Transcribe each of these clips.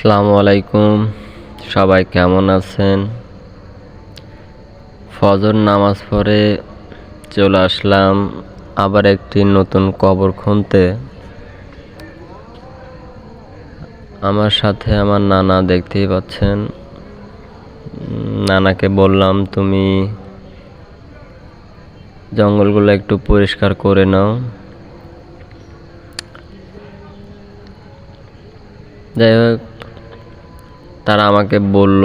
আসসালামু আলাইকুম। সবাই কেমন আছেন? ফজর নামাজ পড়ে চলে আসলাম আবার একটি নতুন কবর খুঁড়তে। আমার সাথে আমার নানা, দেখতেই পাচ্ছেন। নানাকে বললাম, তুমি জঙ্গলগুলো একটু পরিষ্কার করে নাও। যাই হোক, তারা আমাকে বলল,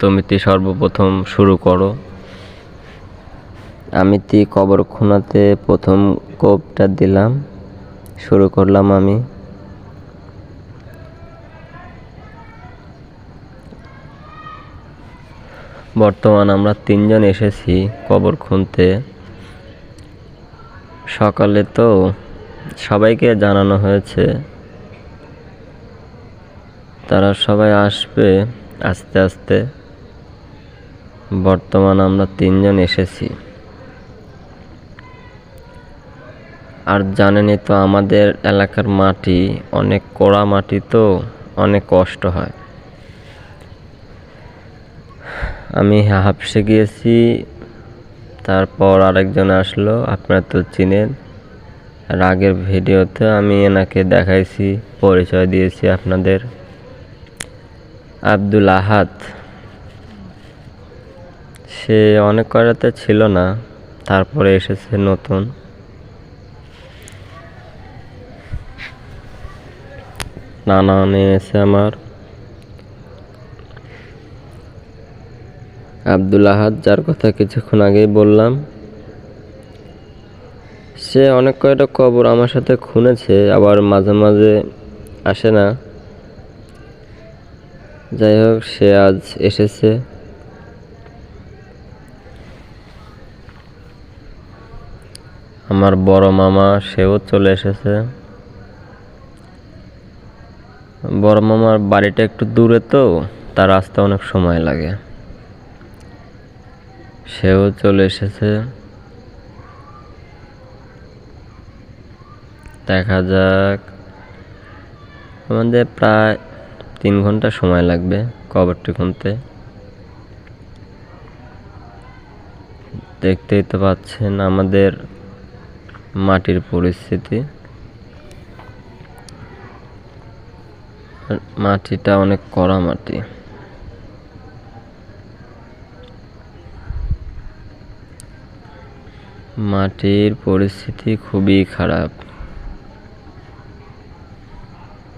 তুমি সর্বপ্রথম শুরু করো। আমি কবর খোঁড়াতে প্রথম কোপটা দিলাম, শুরু করলাম আমি। বর্তমান আমরা 3 জন এসেছি কবর খুঁড়তে। সকালে তো সবাইকে জানানো হয়েছে, তারা সবাই আসবে আস্তে আস্তে। বর্তমান আমরা 3 জন এসেছি। আর জানেনই তো, আমাদের এলাকার মাটি অনেক কড়া মাটি, তো অনেক কষ্ট হয়। আমি হাঁপসে গিয়েছি, তারপর আরেকজন আসলো, আপনারা তো চিনেন। আর আগের ভিডিওতে আমি এনাকে দেখাইছি, পরিচয় দিয়েছি আপনাদের। আব্দুল আহাদ। সে অনেক কয়টাতে ছিল না, তারপরে এসেছে নতুন। নানা নিয়েছে আমার আব্দুল আহাদ, যার কথা কিছুক্ষণ আগেই বললাম। সে অনেক কয়টা কবর আমার সাথে খুঁড়েছে, আবার মাঝে মাঝে আসে না। যাই হোক, সে আজ এসেছে। আমার বড় মামা, সেও চলে এসেছে। বড় মামার বাড়িটা একটু দূরে, তো তার আসতে অনেক সময় লাগে। সেও চলে এসেছে। দেখা যাক, আমাদের প্রায় 3 ঘন্টা সময় লাগবে কবরটি খুঁড়তে। দেখতেই তো পাচ্ছেন আমাদের মাটির পরিস্থিতি। মাটিটা অনেক কড়া মাটি। মাটির পরিস্থিতি খুবই খারাপ।